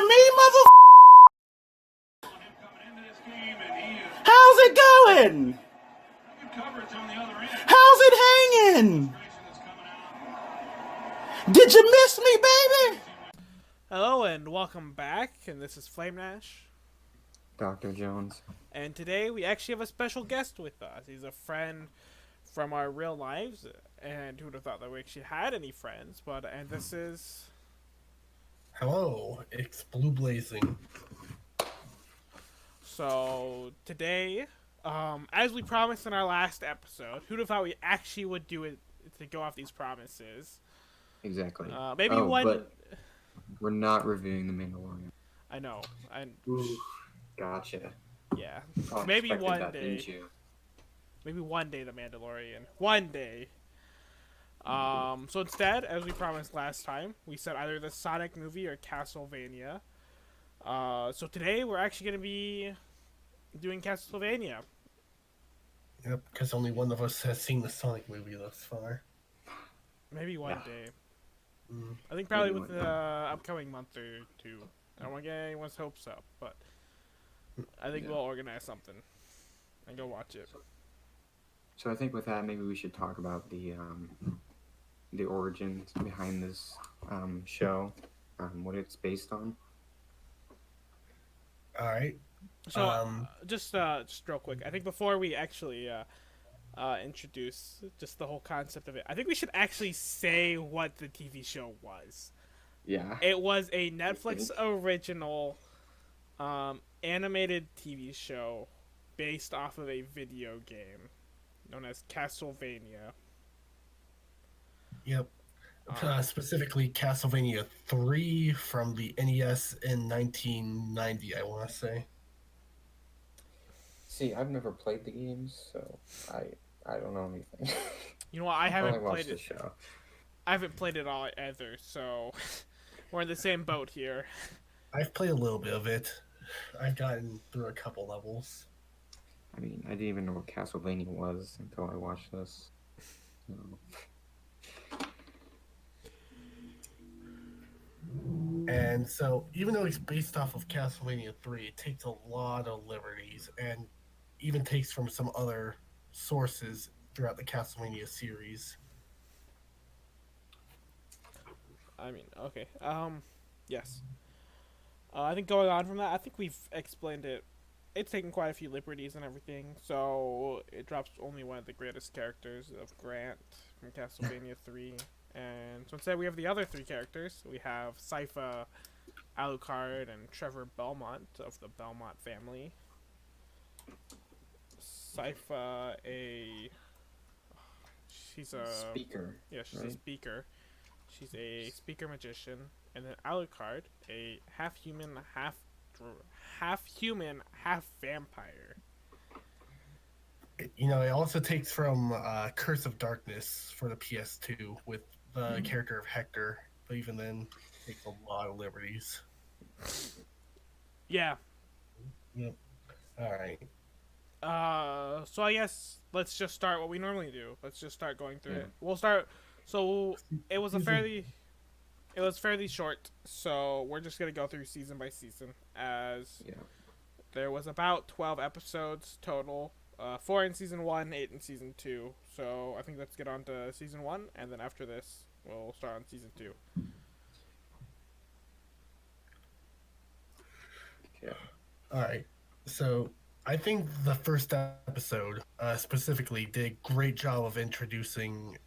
me, mother. How's it going? How's it hanging? Did you miss me, baby? Hello and welcome back, and this is Flame Nash. Dr. Jones. And today we actually have a special guest with us. He's a friend from our real lives, and who would have thought that we actually had any friends, and this is... Hello, it's Blue Blazing. So, today, as we promised in our last episode, who'd have thought we actually would do it to go off these promises? Exactly. Maybe one... But we're not reviewing The Mandalorian. I know. Ooh, gotcha. Yeah. Oh, Maybe one that, day. didn't you? Maybe one day The Mandalorian. One day. So instead, as we promised last time, we said either the Sonic movie or Castlecvania. So today we're actually going to be doing Castlecvania. Yep, because only one of us has seen the Sonic movie thus far. Maybe one day. Mm. I think probably Maybe with one the day. upcoming month or two. I don't want to get anyone's hopes up, but I think Yeah. we'll organize something and go watch it. So I think with that, maybe we should talk about the origins behind this show, what it's based on. All right. So, just real quick, I think before we actually introduce just the whole concept of it, I think we should actually say what the TV show was. Yeah. It was a Netflix original animated TV show based off of a video game known as Castlevania. Yep. Specifically, Castlevania 3 from the NES in 1990, I want to say. See, I've never played the games, so I don't know anything. You know what? I I've haven't only played watched the it. show. I haven't played it all either, so we're in the same boat here. I've played a little bit of it. I've gotten through a couple levels. I mean, I didn't even know what Castlevania was until I watched this. So. And so, even though it's based off of Castlevania 3, it takes a lot of liberties and even takes from some other sources throughout the Castlevania series. I mean, okay. Yes. I think going on from that, I think we've explained it. It's taken quite a few liberties and everything, so it drops only one of the greatest characters of Grant from Castlevania 3. And so instead we have the other three characters. We have Sypha, Alucard, and Trevor Belmont of the Belmont family. Sypha, she's a... Speaker. Yeah, she's a right? speaker. She's a speaker magician. And then Alucard, a half-human, half-vampire. You know, it also takes from Curse of Darkness for the PS2 with the character of Hector, but even then, takes a lot of liberties. Yeah. Yep. All right. So I guess let's just start what we normally do. Let's just start going through Yeah. it. We'll start. So it was fairly short. So we're just gonna go through season by season, as Yeah. there was about 12 episodes total. 4 in season 1, 8 in season 2. So I think let's get on to season 1, and then after this, we'll start on season 2. Yeah. All right. So I think the first episode specifically did a great job of introducing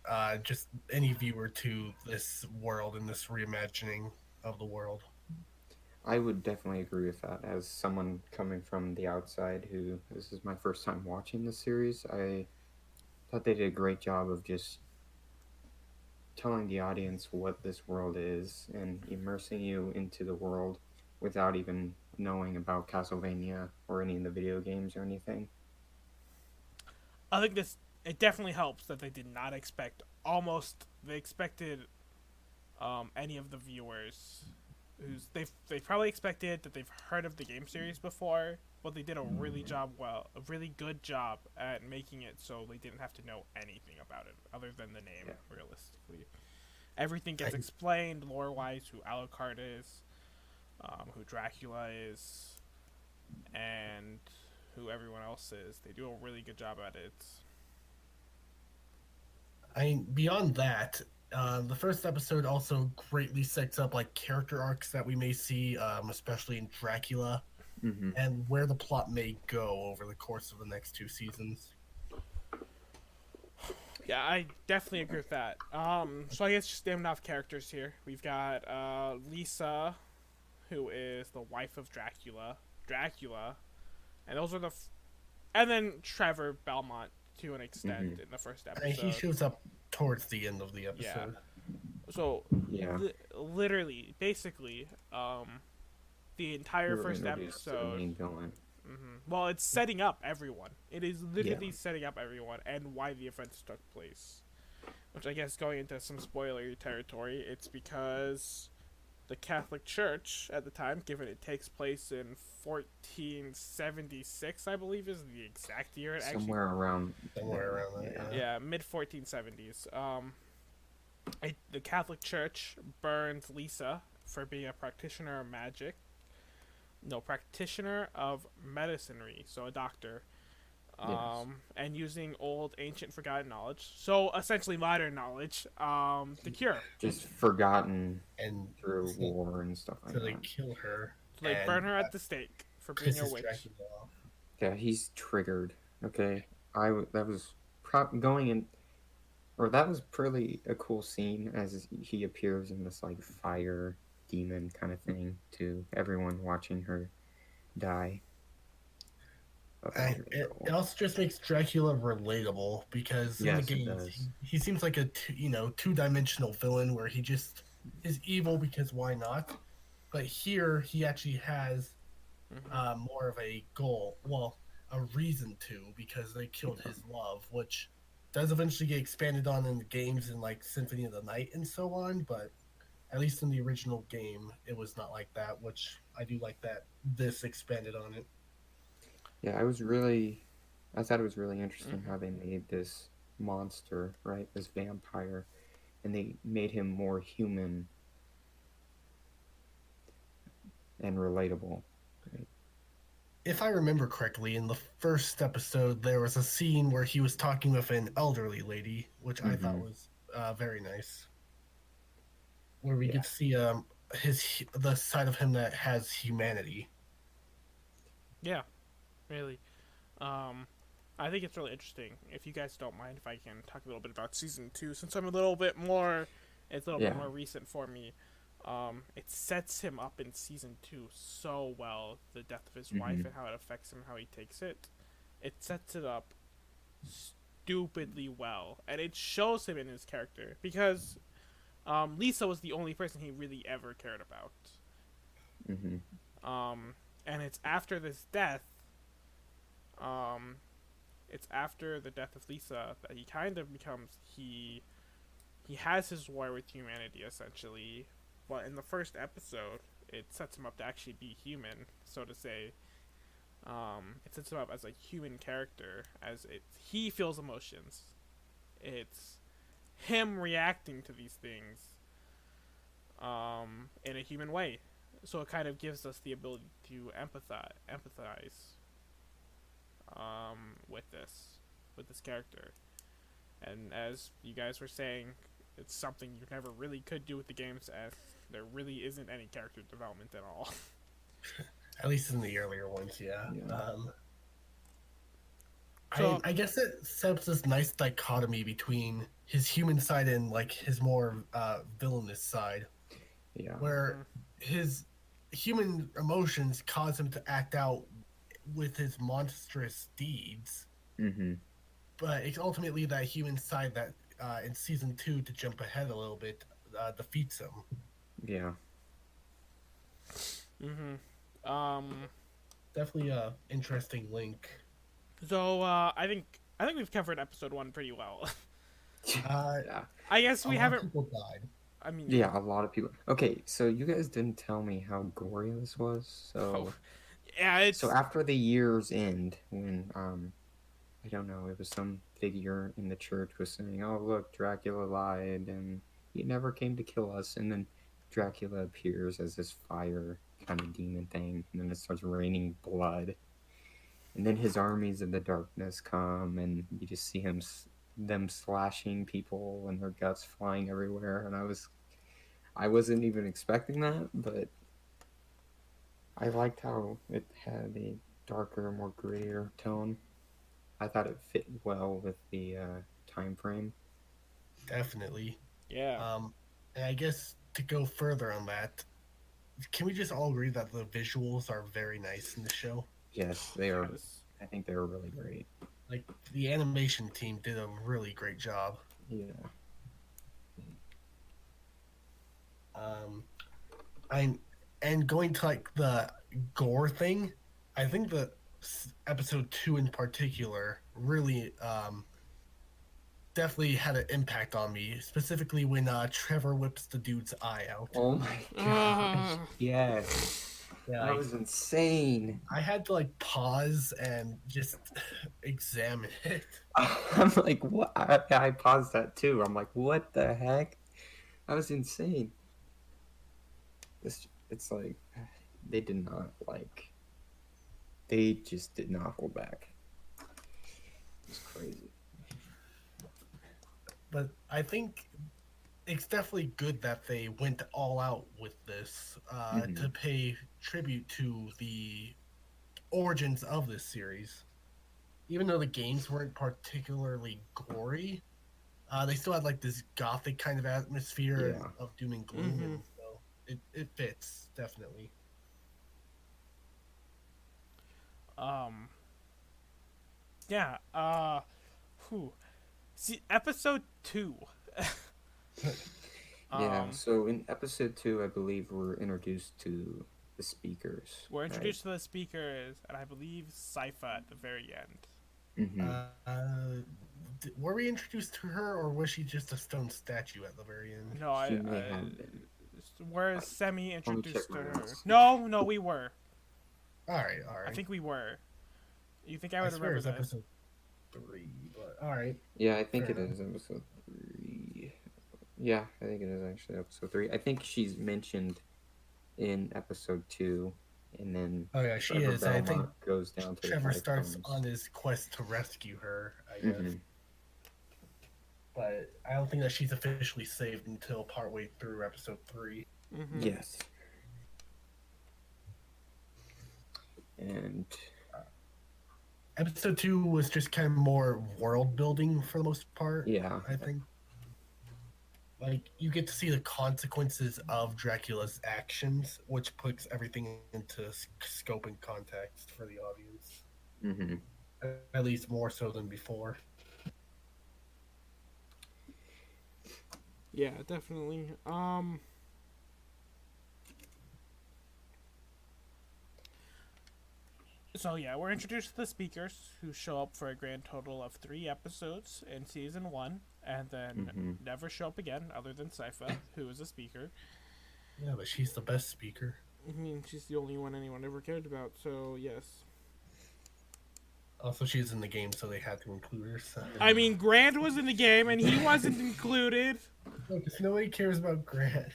just any viewer to this world and this reimagining of the world. I would definitely agree with that. As someone coming from the outside who this is my first time watching the series, I thought they did a great job of just telling the audience what this world is and immersing you into the world without even knowing about Castlevania or any of the video games or anything. I think it definitely helps that they did not expect they expected any of the viewers they probably expected that they've heard of the game series before, but they did a really good job at making it so they didn't have to know anything about it other than the name. Realistically, everything gets explained lore wise, who Alucard is, who Dracula is and who everyone else is. They do a really good job at it. I mean, beyond that, the first episode also greatly sets up like character arcs that we may see, especially in Dracula, Mm-hmm. and where the plot may go over the course of the next two seasons. Yeah, I definitely agree with that. So I guess just naming off characters here. We've got Lisa, who is the wife of Dracula, and those are and then Trevor Belmont to an extent in the first And he episode. shows up towards the end of the Yeah. episode. So Yeah. literally, basically, the entire We're first introduced to the episode. main villain. Well, it's setting up everyone. It is literally Yeah. setting up everyone and why the events took place. Which I guess going into some spoilery territory, it's because the Catholic Church at the time, given it takes place in 1476, I believe is the exact year it Somewhere around that. yeah, mid 1470s. The Catholic Church burns Lisa for being a practitioner of magic. No, practitioner of medicinary, so a doctor. Yes. And using old, ancient, forgotten knowledge. So essentially modern knowledge, to cure. Just forgotten And through war and stuff like so they that. kill her. So they and burn her at that the stake for being a pisses witch. Dracula off. Yeah, he's triggered. Okay, that was going in, or that was pretty a cool scene as he appears in this like fire demon kind of thing to everyone watching her die. And it also just makes Dracula relatable because in the Yes, it games does. he seems like a two-dimensional villain where he just is evil because why not? But here he actually has more of a goal, well, a reason to, because they killed his love, which does eventually get expanded on in the games in like Symphony of the Night and so on. But at least in the original game, it was not like that, which I do like that this expanded on it. Yeah, I thought it was really interesting how they made this monster, right? This vampire, and they made him more human and relatable. Right? If I remember correctly, in the first episode, there was a scene where he was talking with an elderly lady, which I thought was very nice. Where we Yeah. could see the side of him that has humanity. Yeah, really. I think it's really interesting. If you guys don't mind, if I can talk a little bit about season 2, since I'm a little bit more, it's a little bit more recent for me. It sets him up in season 2 so well. The death of his wife and how it affects him, how he takes it. It sets it up stupidly well, and it shows him in his character because Lisa was the only person he really ever cared about. And it's after this death. It's after the death of Lisa that he kind of becomes he has his war with humanity essentially, but in the first episode it sets him up to actually be human, so to say. It sets him up as a human character, as he feels emotions. It's him reacting to these things in a human way. So it kind of gives us the ability to empathize with this character. And as you guys were saying, it's something you never really could do with the games, as there really isn't any character development at all. At least in the earlier ones, yeah. So- I guess it sets this nice dichotomy between his human side and like his more villainous side, Yeah. where his human emotions cause him to act out with his monstrous deeds. But it's ultimately that human side that in season 2, to jump ahead a little bit, defeats him. Yeah. Definitely a interesting link. So I think we've covered episode 1 pretty well. Yeah. I guess we A lot of haven't. people died. I mean, Yeah, a lot of people. Okay, so you guys didn't tell me how gory this was. So yeah, it's so after the year's end, when I don't know, it was some figure in the church was saying, "Oh, look, Dracula lied, and he never came to kill us." And then Dracula appears as this fire kind of demon thing, and then it starts raining blood, and then his armies of the darkness come, and you just see them slashing people and their guts flying everywhere, and I wasn't even expecting that, but I liked how it had a darker, more grittier tone. I thought it fit well with the time frame. Definitely. Yeah. And I guess to go further on that, can we just all agree that the visuals are very nice in the show? Yes, they are. Yes. I think they were really great. Like the animation team did a really great job. Yeah. I and going to like the gore thing, I think the episode 2 in particular really definitely had an impact on me, specifically when Trevor whips the dude's eye out. Oh my gosh. Yes. Yeah, That was insane. I had to like pause and just examine it. I'm like, what? I paused that too. I'm like, what the heck? That was insane. It's like they did not like. They just did not hold back. It's crazy. But I think it's definitely good that they went all out with this to pay tribute to the origins of this series. Even though the games weren't particularly gory, they still had like this gothic kind of atmosphere Yeah. of doom and gloom, and so it fits definitely. Yeah. Whew. See, episode 2. Yeah. So in episode 2, I believe we're introduced to the speakers. We're introduced to the speakers, and I believe Sypha at the very end. Mm-hmm. Were we introduced to her, or was she just a stone statue at the very end? No, She may have been. We're semi-introduced to check my her. notes. No, we were. All right. I think we were. You think I I would swear remember it's this? episode 3, but all right. Yeah, I think Fair it is episode 3. Yeah, I think it is actually episode 3. I think she's mentioned in episode 2, and then Oh yeah, she Trevor is. I think Belmont goes down to Trevor the starts catacombs. on his quest to rescue her, I guess. Mhm. But I don't think that she's officially saved until partway through episode 3. Mm-hmm. Yes. And Episode 2 was just kind of more world building for the most part. yeah, I think. Like, you get to see the consequences of Dracula's actions, which puts everything into scope and context for the audience. mm-hmm. At least more so than before. Yeah, definitely. So yeah, we're introduced to the speakers who show up for a grand total of 3 episodes in season 1, and then never show up again, other than Sypha, who is a speaker. Yeah, but she's the best speaker. I mean, she's the only one anyone ever cared about. So yes. Also, she's in the game, so they had to include her. So. I mean, Grant was in the game, and he wasn't included. Because nobody cares about Grant.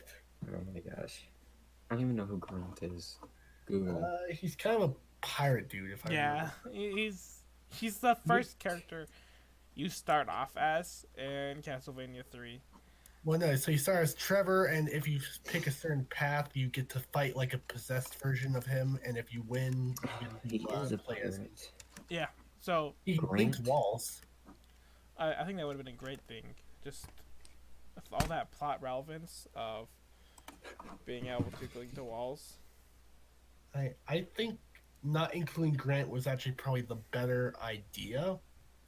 Oh my gosh, I don't even know who Grant is. Google. He's kind of a pirate dude, if I remember. He's the first character you start off as in Castlevania 3. Well, no, so you start as Trevor, and if you pick a certain path, you get to fight like a possessed version of him, and if you win, you He get is to a play as him. pirate. Yeah, so He Grant? thinks walls. I think that would have been a great thing. Just with all that plot relevance of being able to cling to walls. I think not including Grant was actually probably the better idea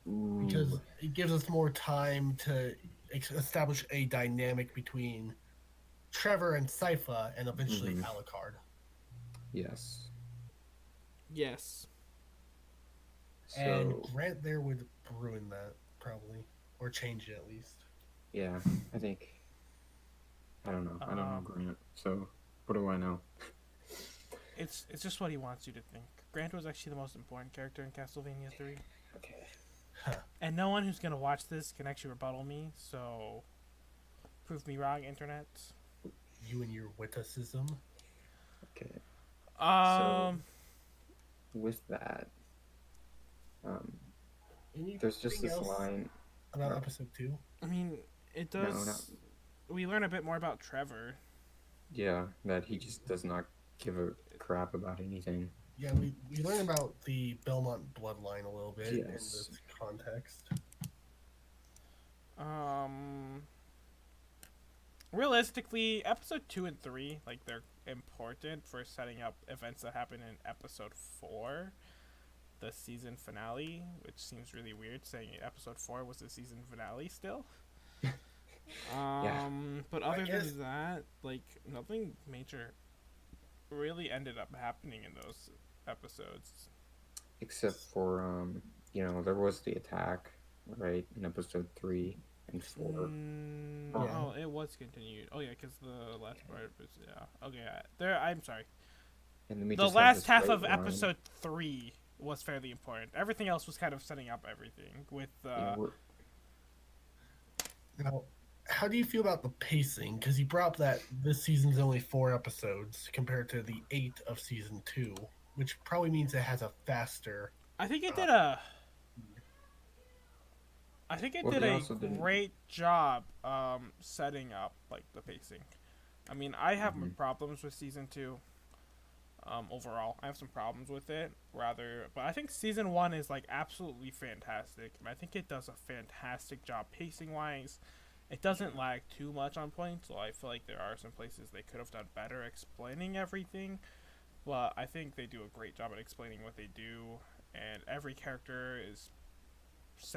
because it gives us more time to establish a dynamic between Trevor and Sypha and eventually Alucard. Yes. Yes. And So Grant there would ruin that, probably. Or change it, at least. yeah, I think I don't know. I don't know Grant. So what do I know? It's just what he wants you to think. Grant was actually the most important character in Castlevania 3. Okay. And no one who's going to watch this can actually rebuttal me, so prove me wrong, internet. You and your witticism. Okay. Um, With that, um, Anything there's just this else line. about Oh, episode 2? I mean, it no, does. not We learn a bit more about Trevor. yeah, that he just does not give a crap about anything. Yeah, we learn about the Belmont bloodline a little bit in Yes. this context. Realistically, episode 2 and 3, like, they're important for setting up events that happen in episode 4, the season finale, which seems really weird saying episode 4 was the season finale still. Yeah. But other guess- than that, like, nothing major really ended up happening in those episodes. Except for there was the attack, right, in episode 3 and 4. Yeah. Oh, it was continued. Oh yeah, because the last part was Okay, there. I'm sorry. And then we The just have last this half great of line. episode 3 was fairly important. Everything else was kind of setting up everything with. Now, how do you feel about the pacing? Because you brought up that this season's only 4 episodes compared to the 8 of season 2, which probably means it has a faster. I think it did a. I think it Well, did they a also didn't- great job setting up like the pacing. I mean, I have my problems with season 2. Overall, I have some problems with it. But I think season 1 is like absolutely fantastic. I think it does a fantastic job pacing wise. It doesn't lag too much on points, so I feel like there are some places they could have done better explaining everything. But I think they do a great job at explaining what they do, and every character is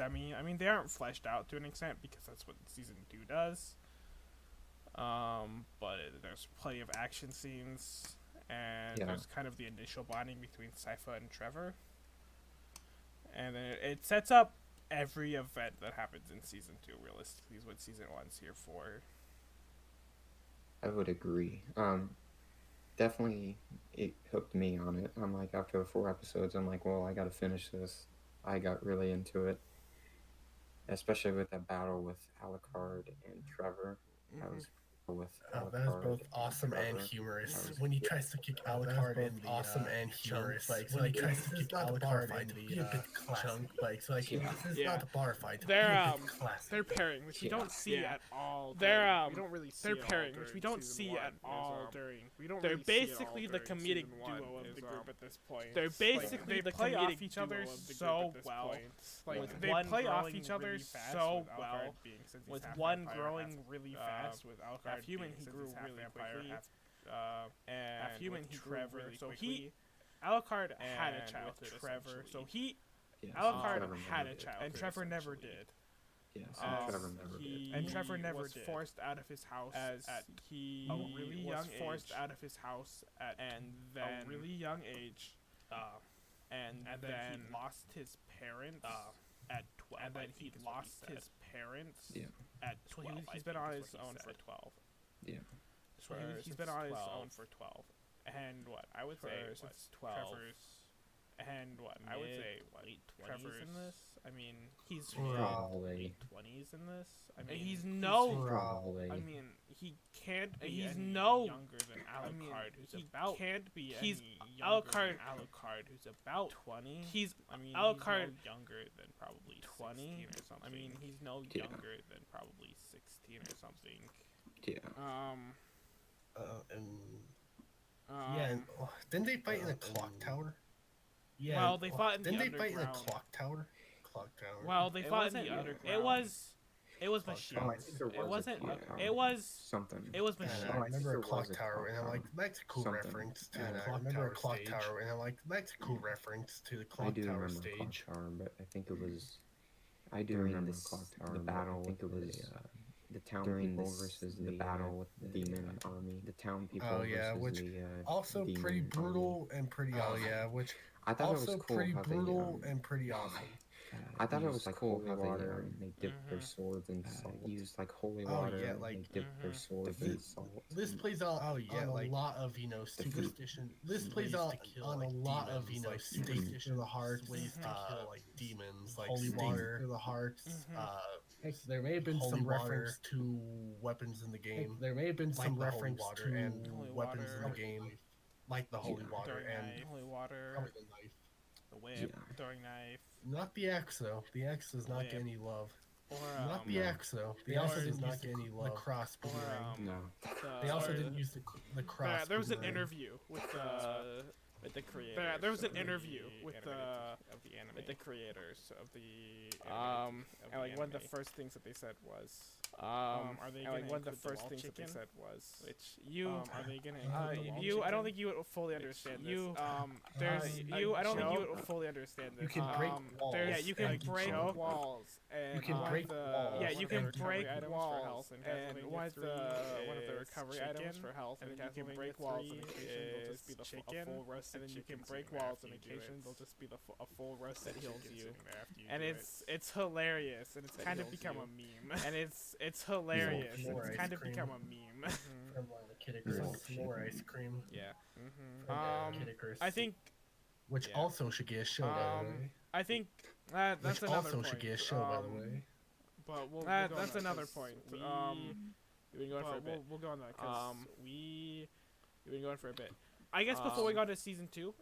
I mean, they aren't fleshed out to an extent because that's what season 2 does. But there's plenty of action scenes, and there's kind of the initial bonding between Sypha and Trevor. And then it sets up every event that happens in season 2, realistically, is what season 1's here for. I would agree. Definitely, it hooked me on it. I'm like, after the 4 episodes, I'm like, well, I gotta finish this. I got really into it. Especially with that battle with Alucard and Trevor. That was with Oh, that is Alucard both awesome and Trevor. humorous. When he tries to kick Alucard in the awesome and humorous. Like, When he he tries tries to to kick kick Alucard Alucard in in the the chunk. Like, so like, Yeah. this is Yeah. not a bar fight. They're classic. they're pairing, which we Yeah. don't see Yeah. at all. They're we don't really see they're it all pairing, during which we don't season see one, at is, all during. We don't. They're really see it all basically the during comedic season one, duo of the is, group at this point. They're basically they the play off comedic each other duo of the group so at this well. point. Like, With they one play off growing each other really fast, so with Alucard well. being, since he's With half one vampire, growing half- really fast, with Alucard half human, being, he since grew he's half really vampire, quickly. and half human, with he grew Trevor. really So quickly. Alucard had a And childhood. with Trevor, essentially. so he Yes, Alucard Trevor had never a did. childhood, and Trevor never did. Yes, Um, Trevor never did. And Trevor never was did. forced out of his house As at he a really was young forced age. out of his house at And a then- really young age, and then then he lost his parents at 12. And then he lost his parents Yeah. at 12. He's been on his own for 12. Yeah. So he's been on his own for 12. And what I would say since 12. Trevor's and what I would say late 20s Trevor's in this. I mean, he's Probably. 20s in this. I mean, he's no. Probably. I mean, he can't be. He's any no- younger than Alucard, who's he about. can't be He's any younger Alucard. than Alucard, who's about 20. He's. I mean, Alucard he's no younger than probably 20 16 or something. I mean, he's no Yeah. younger than probably 16 or something. Yeah. Didn't they fight in a clock tower? Yeah. Well, they fought in the Didn't they fight in a underground. clock tower? Clock tower. Well, they It fought in wasn't the the underground. underground. It was Clock machines. tower. I think there It was a wasn't. clock tower. It was. Something. It was And machines. I I think remember there a clock was a tower, clock and I'm like, tower. that's a cool Something. reference to And the a I clock remember a tower clock stage. tower, and I'm like, that's a cool reference to the I clock do tower remember stage. clock tower, but I think it was. I do During remember this- clock tower. the but battle I think it with was the, the town during people this- versus the the, battle with the the, demon army. The town people Oh, yeah, versus which the Also demon pretty army. brutal and pretty awesome. Which I thought also it was cool pretty how brutal they, and pretty awesome. I thought it used, was like, cool holy how water they dipped their Mhm. swords in salt. Used like holy Oh, water. yeah, and like- they dipped their Mhm. swords This- in salt. This plays out on a lot of superstition. This plays out on a lot of stake to the hearts, ways to kill, like demons, like holy stake water. to the hearts. Mhm. There may have been Holy some water. reference to weapons in the game. There may have been Some some reference reference to and Holy weapons in water. the game. like the holy Yeah. water Throwing and knife. Holy water. probably the knife. The whip. Yeah. Throwing knife. Not the axe though. The axe does not Whip. get any love. Or Not the No. axe though. They The axe also does didn't not use get any love. The cross or boomerang. No. They also or didn't use the cross. There was an boomerang. interview with the creators. there was an of interview the with anime. with the creators of the and like one of the anime. first things that they said was Are they and gonna like one of the include the first wall things that they chicken? said was Which you are they gonna I don't think you would fully understand this. I don't think you would fully understand this. You can break walls. Yeah, you can and break choke. walls and You can break walls. Yeah, you can One of the break recovery items for walls health in and Castlevania one of 3 the is recovery chicken, items for health and and then you can Castlevania break walls 3 and occasionally they'll just be is a chicken, full roasted and then you can chicken break sitting there walls after and you do occasionally it. there'll just be a full roasted That heals chicken you. sitting there after you And do it's hilarious and it's That kind of heals become you. a meme. And it's hilarious and More it's ice kind of cream. become a meme. From the Kid Icarus. More ice cream. Yeah. From Kid Icarus. I think Which yeah. also should get a show, by the way. I think that's Which another also point. should get a show, by the way. But we'll That's go on that another 'cause point. We, We've been going for a bit. We'll go on that because We've been going for a bit. I guess before we go to season 2,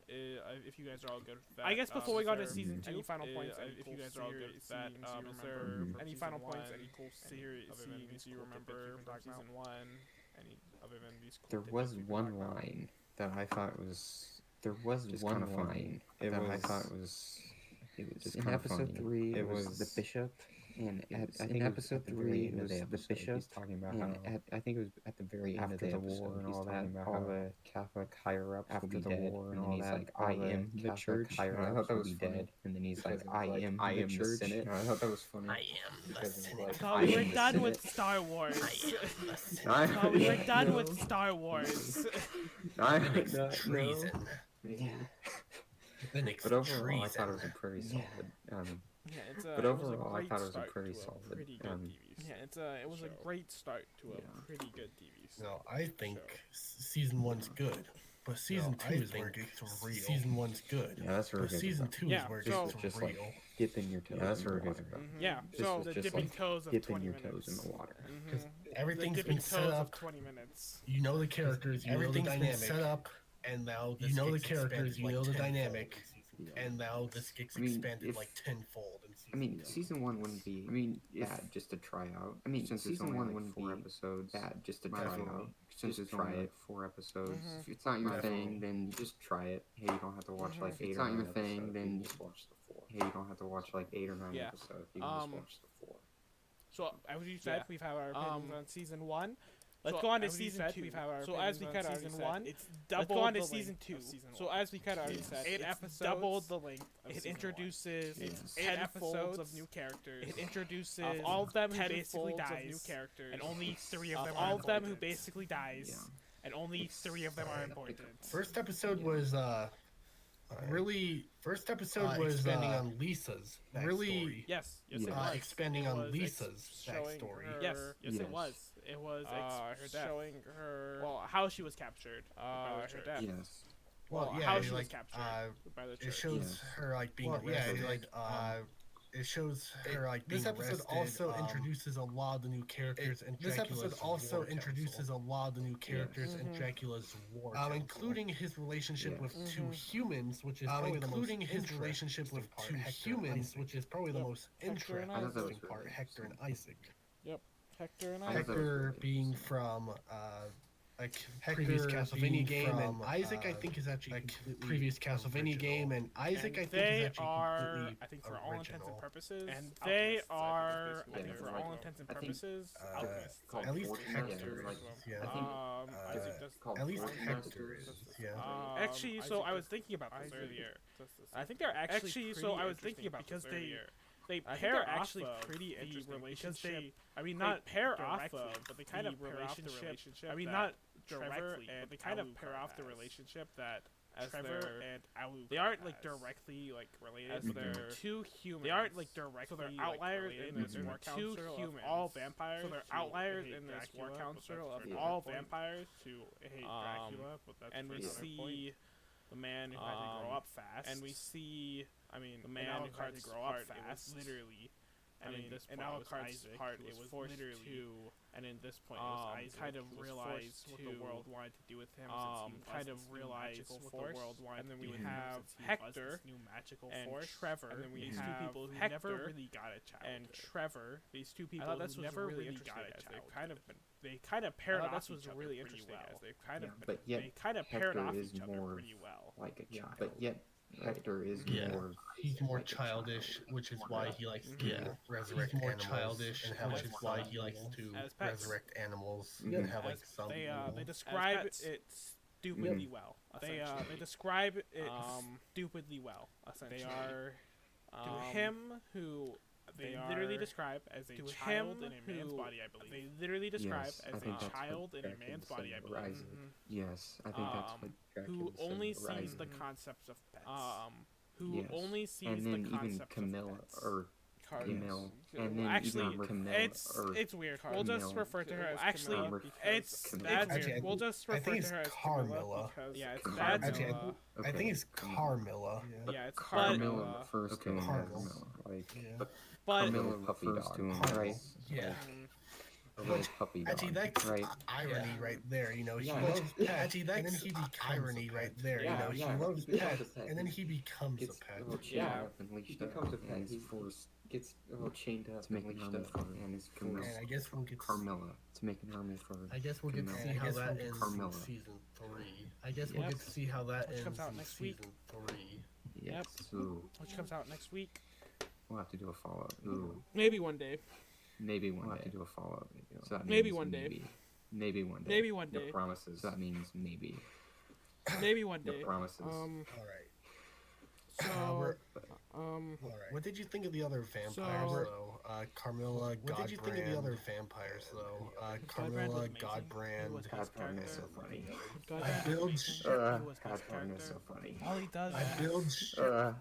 if you guys are all good with that. I guess before we go to season 2, any final points? if you guys are all good with that, is there any final points? Any cool series other than these you cool remember tidbits from from season 1? Any other than these cool There tidbits was we can one talk about? line that I thought was. There was Just one kinda funny. line It that I was- thought was. It was Just in kinda episode funny. 3. It It was was- the bishop, and It was- I I think think in it was episode at the 3 very it end of was the the episode, bishop, he's talking about and how I think it was at the very end of after the the episode. war and He's all talking that, about all how the Catholic higher ups will after be the dead, war and and then all he's that, like, all I the am the Catholic church. higher And I ups thought that will was be funny. dead, and then he's Because like, it was I am the church. Senate. And I thought that was funny. I am the Because it's Senate. like, Oh, I we're am the done Senate. with Star Wars. The Senate. I- Oh, we're done No. with Star Wars. It's treason. Yeah. Then it's But overall, I treason. thought it was a pretty solid. Yeah, it's But it was a overall, I great thought it was a start pretty to solid, pretty good TV. Yeah, it was a show. great start to a Yeah. pretty good TV. No, I think show. season 1's good, but season 2 is where it gets real. Season 1's good, Yeah, that's where but it gets season about. 2 Yeah, is where it so- gets just real. like- Dipping your toes. Yeah, that's in where the it gets water. about. Yeah, This so was the just dipping like toes of Dipping 20 your minutes. toes in the water. Because The everything's dipping been set toes up. of 20 minutes. You know the characters, you Everything's know the been dynamic, set up, and now you know the characters, you know the dynamic, Yeah. and now this gets I mean, expanded if- like tenfold. In season I mean, two. season 1 wouldn't be. I mean, bad just to try out. I mean, since season season 1 one wouldn't wouldn't be be episodes. Bad just to try Definitely. out. Since Just it's only try like it. 4 episodes. Mhm. If it's not your Definitely. thing, then just try it. Hey, you don't have to watch like Mhm. 8 It's or not 9 your thing, episodes. then You just watch the 4. Hey, you don't have to watch like 8 or 9 Yeah. episodes. You can just Um, watch the 4. So, as you said, Yeah. we've had our opinions on season 1. Let's So, go on to as we season said, 2. we've had our So, as we opinions kind on of season already said, one, it's let's doubled go on to the season length 2. of season So, 1. as we kind of already Yes. said, 8 it's episodes. doubled the length of It season introduces Yes. 10 episodes episodes of new characters. It introduces of all of them who 10 basically folds of dies, new characters, and only 3 of of them all are of them who important. basically dies, Yeah. and only 3 of them are important. First episode was First episode was expanding on Lisa's really- Yes, yes, Yeah. it was. expanding It on was Lisa's showing backstory. her- Yes, yes, Yes. it was. It was her death. showing her how she was captured by the her church. death. Yes. Well, Well, yeah, how it, she was like, captured by the it church. shows Yes. her like being Well, yeah, arrested. It shows her like being This episode arrested. also introduces a lot of the new characters and this episode also introduces a lot of the new characters in Mhm. Dracula's war, including his relationship with Yes. 2 humans, which is probably the most relationship with 2 humans, which is probably the Yep. most Hector and I thought that was interesting really part. Hector and interesting. Isaac. Hector and I I. thought that was Hector really being interesting. from Hector previous Castlevania being game, from, and Isaac I think is actually a completely previous Castlevania original. game, and Isaac And I think they is actually are, completely I think, for all intents and original. purposes, And they alchemists, I think, is are, basically I think, what for they're all called. intents and I think, purposes, alchemists. Called at least Fortune Hector Hector, is, like, Yeah. I think Isaac does. called at least Fortune Hector Hector is, yeah. Actually, so I was thinking about this earlier. I think they're actually so I was thinking about because they pair actually pretty interesting relationship. I mean, not pair off of, but they kind of pair off the relationship. I mean, not directly, but they kind of pair off the relationship that Trevor and Alu. They aren't like directly like related. As they're 2 humans. They aren't like directly. So they're outliers in this war council of all vampires. So they're outliers in this war council of all vampires who hate Dracula. But that's and we see the man who had to grow up fast. And we see, I mean, the man who had to grow up fast, literally. And in this point, Alucard's part, it was forced to, and in this point, it was Isaac kind of realized what the world wanted to do with him, kind of realized what the world wanted. And then we have Hector and Trevor, and then we have two people who never really got a child. And Trevor, these two people who never really got a child. They kind of paired off each other really pretty well. They kind of, but yet they kind of paired Hector off is each other more pretty well. like a child. But yet Hector is Yeah. more. He's more like a childish, child. which is why he likes to resurrect He's more animals, childish, and which which is is why pets. he likes to As pets. resurrect animals Yeah. and have like As some. they describe it stupidly well. They describe it stupidly well. Essentially, they are to him who they literally describe as a child in a man's body. I believe they literally describe Yes, I as think a that's child what in a Draken man's body. I said, believe. Rising. Yes, I think that's what Draken Who said, only sees Rising. the concepts of pets. Who Yes. only sees And then the even concepts Camilla of pets. or Camille, and then Actually, even Camilla it's weird. We'll just Camille. refer to her as Actually, Camilla it's because Camilla. that's Actually, weird. We'll just I refer think to her it's as Camilla Carmilla. because Yeah, it's that's Carmilla. Actually, Camilla. I think it's Carmilla. Yeah, it's Carmilla but, refers to him as Carmilla. like Yeah. but but Carmilla puppy refers dog. to him, Carmilla. right? Yeah. A little puppy dog, Actually, that's right? irony right there. You know, he Yeah. loves Yeah. pets, and then he becomes irony right there. You know, he loves pets, and then he becomes a Gets pet. a little chained Yeah. up and leashed He becomes up, a pet. and He is forced gets a little chained up to make and an leashed army up. for, and is And forced I guess we'll get Carmilla to make an army for. I guess we'll get to Camilla. see how that We'll ends Carmilla. in season 3. I guess we'll Yep. get to see how that Which ends comes out in next week. season 3. Yes. Ooh, which comes out next week. we'll have to do a follow-up. Ooh, Maybe one day. maybe one day. We'll have to do a follow-up video. So that Maybe means one day. maybe. Maybe one day. Maybe one No day. promises. So that means maybe. Maybe one No day. promises. All right. So we're- um. All right. What did you think of the other vampires, So- though? Carmilla, Godbrand. What did you think of the other vampires, though? Carmilla, Godbrand. Godbrand is so funny. I build. Godbrand is so funny. All he does I is build.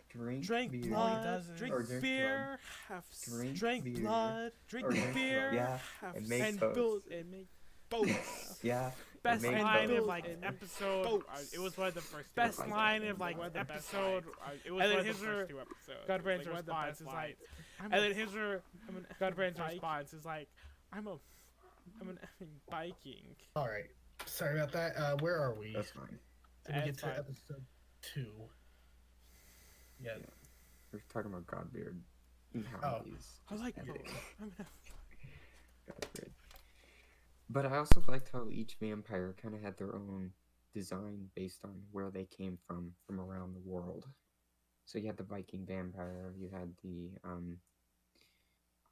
Drink drink beer. blood, Or drink drink beer, have Drink drink beer. blood, drink Or drink beer, blood. Yeah, have and make and boats. build and make boats. Yeah. Best make line boats. of like episode. It was one of the first. Best Like line that. of like episode. It was And one then of the his first two episodes. Godbrand's Like, one of the response best is lines. like, and then his Godbrand's Bike. response is like, I'm an effing biking. All right. Sorry about that. Where are we? That's fine. Did we get That's to fine. episode 2? Yeah. We're talking about Godbeard and how he's I like epic. I'm an Godbeard. But I also liked how each vampire kind of had their own design based on where they came from around the world. So you had the Viking vampire, you had the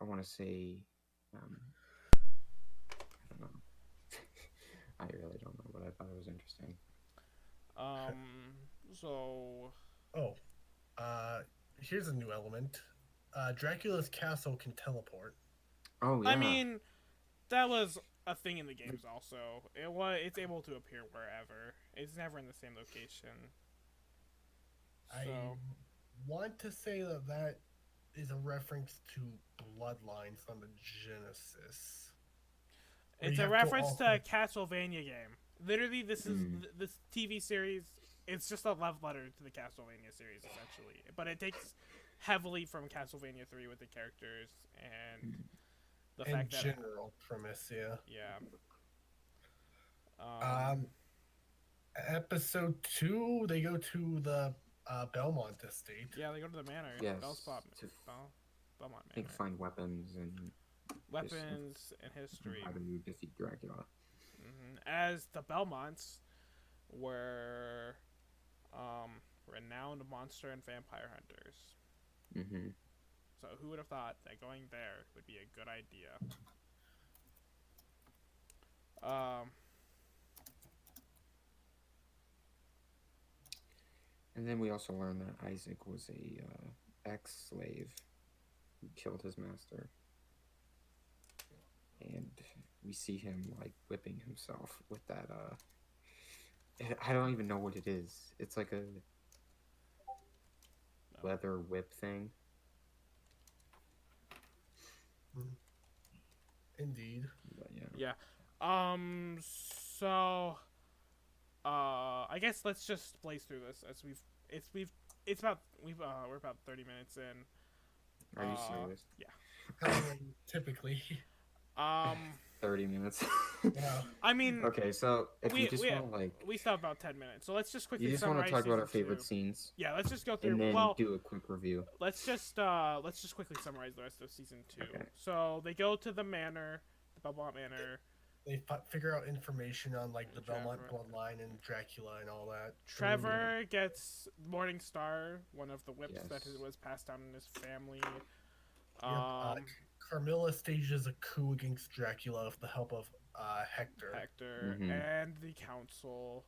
I want to say I don't know. I really don't know, but I thought it was interesting. So Oh. Here's a new element. Dracula's castle can teleport. Oh yeah. I mean, that was a thing in the games. Also, it's able to appear wherever. It's never in the same location. I So want to say that that is a reference to Bloodlines on the Genesis. Where it's you a have reference to also- a Castlevania game. Literally, this is this TV series. It's just a love letter to the Castlevania series, essentially. But it takes heavily from Castlevania 3 with the characters and the and fact that general premise, yeah. yeah. Episode 2, they go to the Belmont estate. Yeah, they go to the manor. Yes, Belmont to Belmont I think Manor. find weapons and Weapons and history. how to defeat Dracula. As the Belmonts were renowned monster and vampire hunters. Mm-hmm. So who would have thought that going there would be a good idea? And then we also learned that Isaac was a ex-slave who killed his master. And we see him like whipping himself with that I don't even know what it is. It's like a leather whip thing. Indeed. But yeah. Yeah. So I guess let's just blaze through this as we're about 30 minutes in. Are you serious? Yeah. How long typically? 30 minutes. Yeah. I mean, Okay, so if you just we want to like, we still have about 10 minutes, so let's just you quickly just want to summarize talk about our season favorite 2. scenes, Yeah, let's just go through. and then Well, do a quick review. let's just quickly summarize the rest of season 2. Okay. So they go to the manor, the Belmont Manor. They figure out information on like the Belmont Trevor. bloodline and Dracula and all that. Trevor gets Morning Star, one of the whips that Yes. was passed down in his family. Carmilla stages a coup against Dracula with the help of Hector. Hector Mhm. and the council,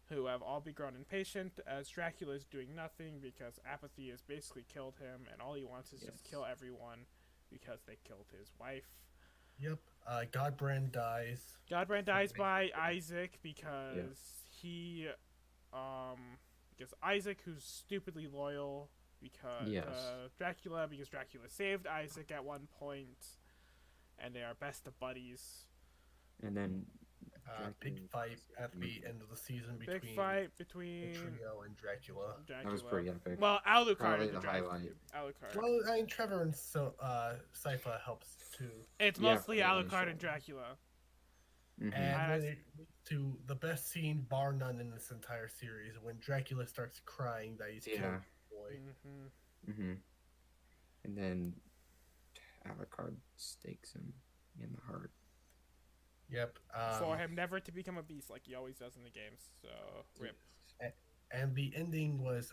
who have all grown impatient as Dracula is doing nothing because apathy has basically killed him, and all he wants is just kill everyone because they killed his wife. Yep. Godbrand dies. Godbrand dies by Isaac because because Isaac, who's stupidly loyal because Dracula saved Isaac at one point, and they are best of buddies. And then Big fight at the end of the season between the TreeJo and Dracula. that was pretty epic. Well, Alucard Probably is the highlight. Alucard. Well, I mean, Trevor and Sypha helps too. It's Yeah, mostly for the Alucard show. and Dracula. Mhm. And then it leads to the best scene, bar none, in this entire series, when Dracula starts crying that he's killed Yeah. the boy. Mhm. And then Alucard stakes him in the heart. Yep. For him never to become a beast like he always does in the games. So rip. And the ending was,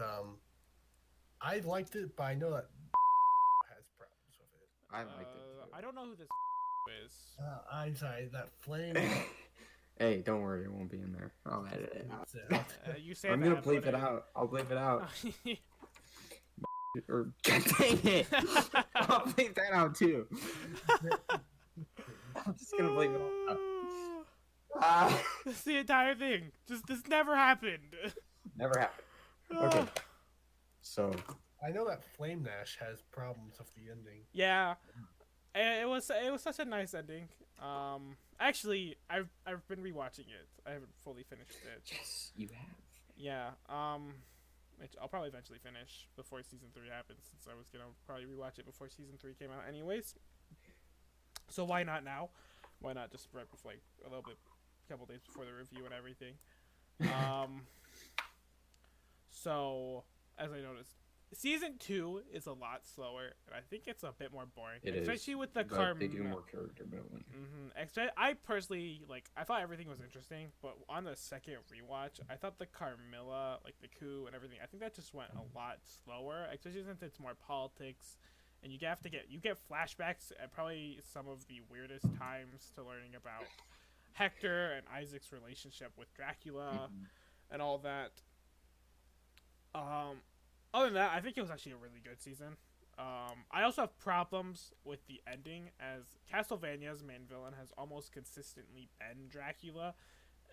I liked it, but I know that has problems with it. I liked it. Too. I don't know who this is. I'm sorry, that flame. Hey, don't worry, it won't be in there. I'll edit it out. You say I'm that, gonna bleep but it out. I'll bleep it out. it. Or God dang it! I'll bleep that out too. I'm just gonna bleep it all out. That's the entire thing. Just this never happened. Never happened. Okay. So I know that Flame Nash has problems with the ending. Yeah, it was such a nice ending. Actually, I've been rewatching it. I haven't fully finished it. yes, you have. Yeah. Which I'll probably eventually finish before season 3 happens, since I was gonna probably rewatch it before season 3 came out, anyways. So why not now? Why not just right before, like, a couple days before the review and everything? So as I noticed, season 2 is a lot slower, and I think it's a bit more boring, especially with the but they do more character building. I personally, like, I thought everything was interesting, but on the second rewatch, I thought the Carmilla, like the coup and everything, I think that just went a lot slower, especially since it's more politics, and you get flashbacks at probably some of the weirdest times to learning about Hector and Isaac's relationship with Dracula and all that. Other than that, I think it was actually a really good season. I also have problems with the ending, as Castlevania's main villain has almost consistently been Dracula,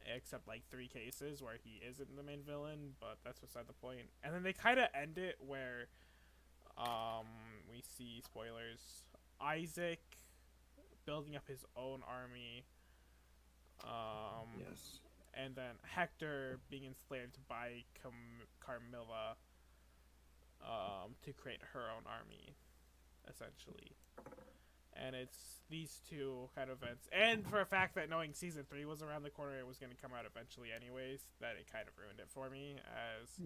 except like 3 cases where he isn't the main villain, but that's beside the point. And then they kind of end it where we see, spoilers, Isaac building up his own army, Yes. and then Hector being enslaved by Carmilla to create her own army, essentially. And it's these two kind of events, and for a fact that knowing season 3 was around the corner, it was going to come out eventually anyways, that it kind of ruined it for me, as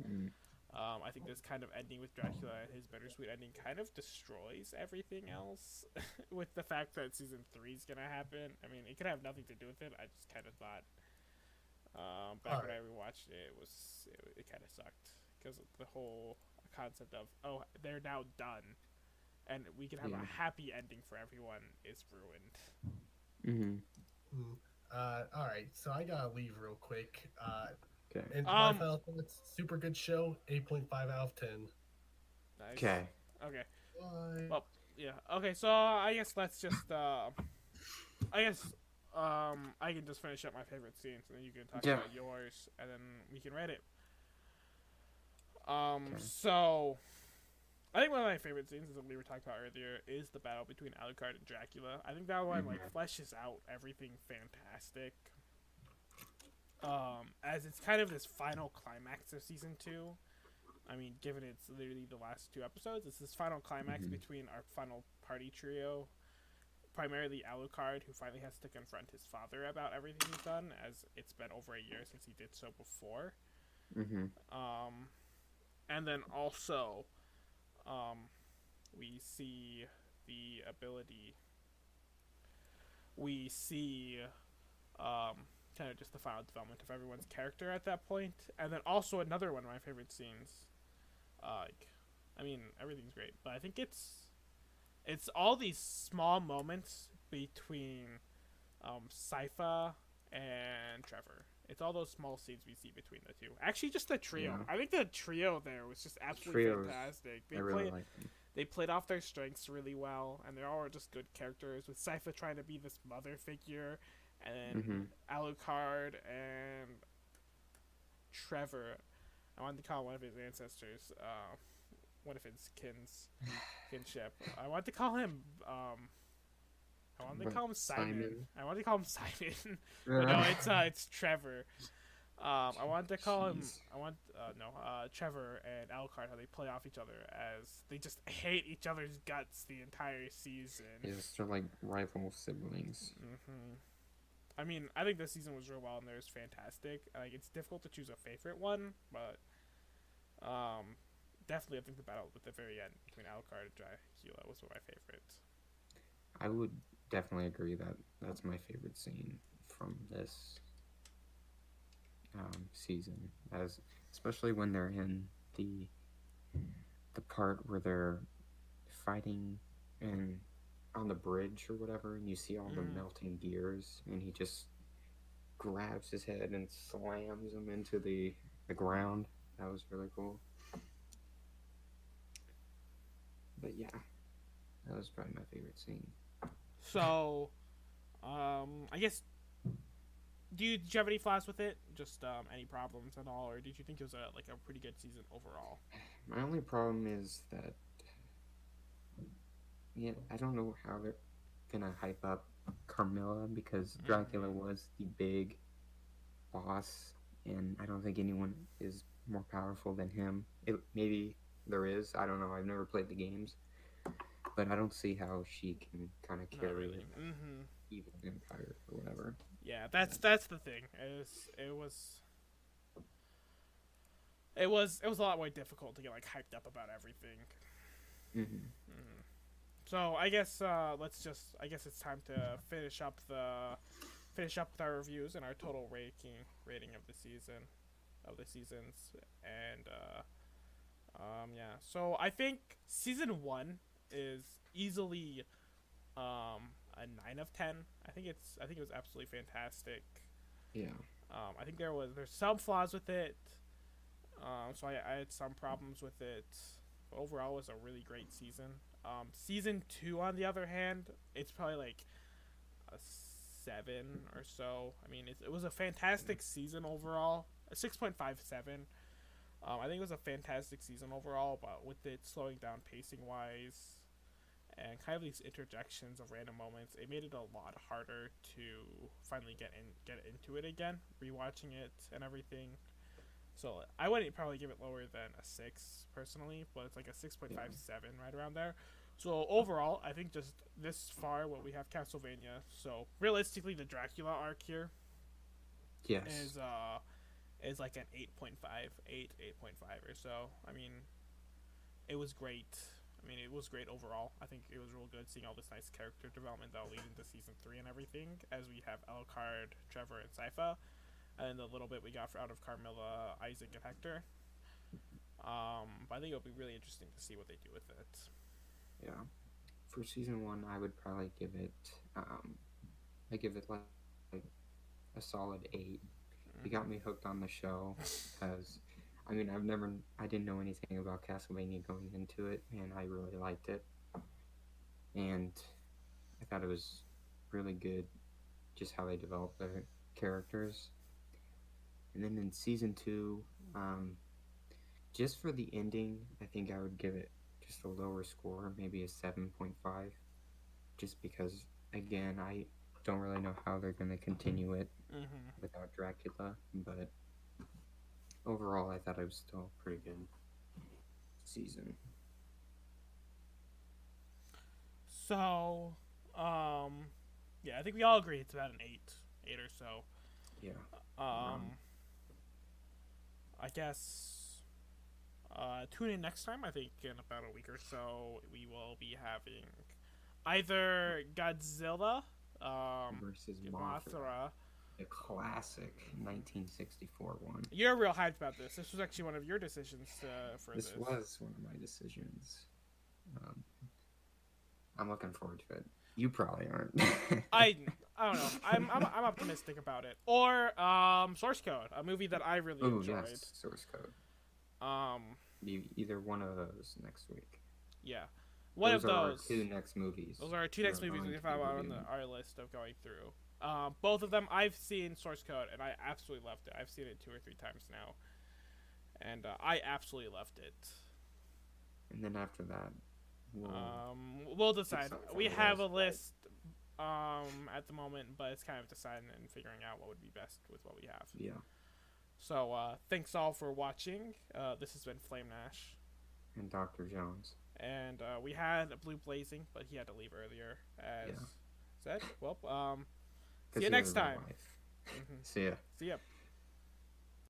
I think this kind of ending with Dracula and his bittersweet ending kind of destroys everything else with the fact that season 3 is going to happen. I mean, it could have nothing to do with it. I just kind of thought back when I rewatched it, it kind of sucked, because of the whole concept of, oh, they're now done and we can have a happy ending for everyone is ruined. Alright, so I gotta leave real quick. Okay. And my final thoughts, super good show, 8.5 out of 10. Nice. Okay. Okay. Bye. Well, yeah. Okay, so I guess let's just I can just finish up my favorite scenes, and then you can talk about yours, and then we can rate it. So I think one of my favorite scenes, as we were talking about earlier, is the battle between Alucard and Dracula. I think that one fleshes out everything fantastic. As it's kind of this final climax of season 2, I mean, given it's literally the last two episodes, it's this final climax between our final party trio, primarily Alucard, who finally has to confront his father about everything he's done, as it's been over a year since he did so before. Mm-hmm. And then also, um, we see the ability. We see kind of just the final development of everyone's character at that point, and then also another one of my favorite scenes. Like, I mean, everything's great, but I think it's all these small moments between Sypha and Trevor. It's all those small scenes we see between the two. Actually, just the trio. Yeah. I think the trio there was just absolutely Trios, fantastic. I really like them. They played off their strengths really well, and they're all just good characters. With Sypha trying to be this mother figure, and Alucard and Trevor. I wanted to call one of his ancestors, one of his kinship. I wanted to call him. I wanted to call him Simon. I wanted to call him Simon, but no, it's Trevor. I wanted to call him. Trevor and Alucard, how they play off each other as they just hate each other's guts the entire season. Yes, they're like rival siblings. I mean, I think this season was real well, and there's fantastic. Like, it's difficult to choose a favorite one, but definitely I think the battle at the very end between Alucard and Dracula was one of my favorites. I would definitely agree that that's my favorite scene from this season, as especially when they're in the part where they're fighting and on the bridge or whatever, and you see all the melting gears, and he just grabs his head and slams him into the ground. That was really cool. But yeah, that was probably my favorite scene. So, I guess, did you have any flaws with it? Just any problems at all, or did you think it was a pretty good season overall? My only problem is that, yeah, I don't know how they're gonna hype up Carmilla, because Dracula was the big boss, and I don't think anyone is more powerful than him. Maybe there is. I don't know. I've never played the games, but I don't see how she can kind of carry an evil empire or whatever. Yeah, that's the thing. It was a lot more difficult to get hyped up about everything. So I guess I guess it's time to finish up with our reviews and our total rating of the seasons, and yeah. So I think season 1 is easily a 9 of 10. I think it was absolutely fantastic. Yeah. I think there's some flaws with it. So I had some problems with it. But overall, it was a really great season. Season 2, on the other hand, it's probably a 7 or so. I mean, it was a fantastic season overall. A 6.57. I think it was a fantastic season overall, but with it slowing down pacing wise, and kind of these interjections of random moments, it made it a lot harder to finally get into it again, rewatching it and everything. So I wouldn't probably give it lower than a 6 personally, but it's like a 6.57, right around there. So overall, I think just this far, what we have Castlevania. So realistically, the Dracula arc here is like an 8.5, 8.5 or so. I mean, it was great. It was great overall. I think it was real good seeing all this nice character development that'll lead into season 3 and everything, as we have Alucard, Trevor, and Sypha, and then the little bit we got out of Carmilla, Isaac, and Hector. But I think it'll be really interesting to see what they do with it. Yeah. For season 1, I would probably give it, like a solid 8. It got me hooked on the show, because I didn't know anything about Castlevania going into it, and I really liked it. And I thought it was really good, just how they developed the characters. And then in season 2, just for the ending, I think I would give it just a lower score, maybe a 7.5, just because, again, I don't really know how they're going to continue it without Dracula, but overall, I thought it was still pretty good. season. So, yeah, I think we all agree it's about an eight or so. Yeah. I guess tune in next time. I think in about a week or so we will be having either Godzilla, Versus Mothra. Mothra. The classic 1964 one. You're real hyped about this. This was actually one of your decisions for this. This was one of my decisions. I'm looking forward to it. You probably aren't. I don't know. I'm optimistic about it. Or Source Code, a movie that I really Oh enjoyed. yes, Source Code. Um, Either one of those next week. yeah, one Those of are those. our two next movies. Those are our two next we're movies going we to have be on reviewing. our list of going through. Both of them I've seen Source Code and I absolutely loved it. I've seen it 2 or 3 times now, and I absolutely loved it. And then after that, We'll decide. something from We the have a list. list at the moment, but it's kind of deciding and figuring out what would be best with what we have. yeah. So thanks all for watching. This has been Flame Nash, And Dr. Jones. and we had Blue Blazing, but he had to leave earlier, as said. Well, see you next time. See ya. See ya.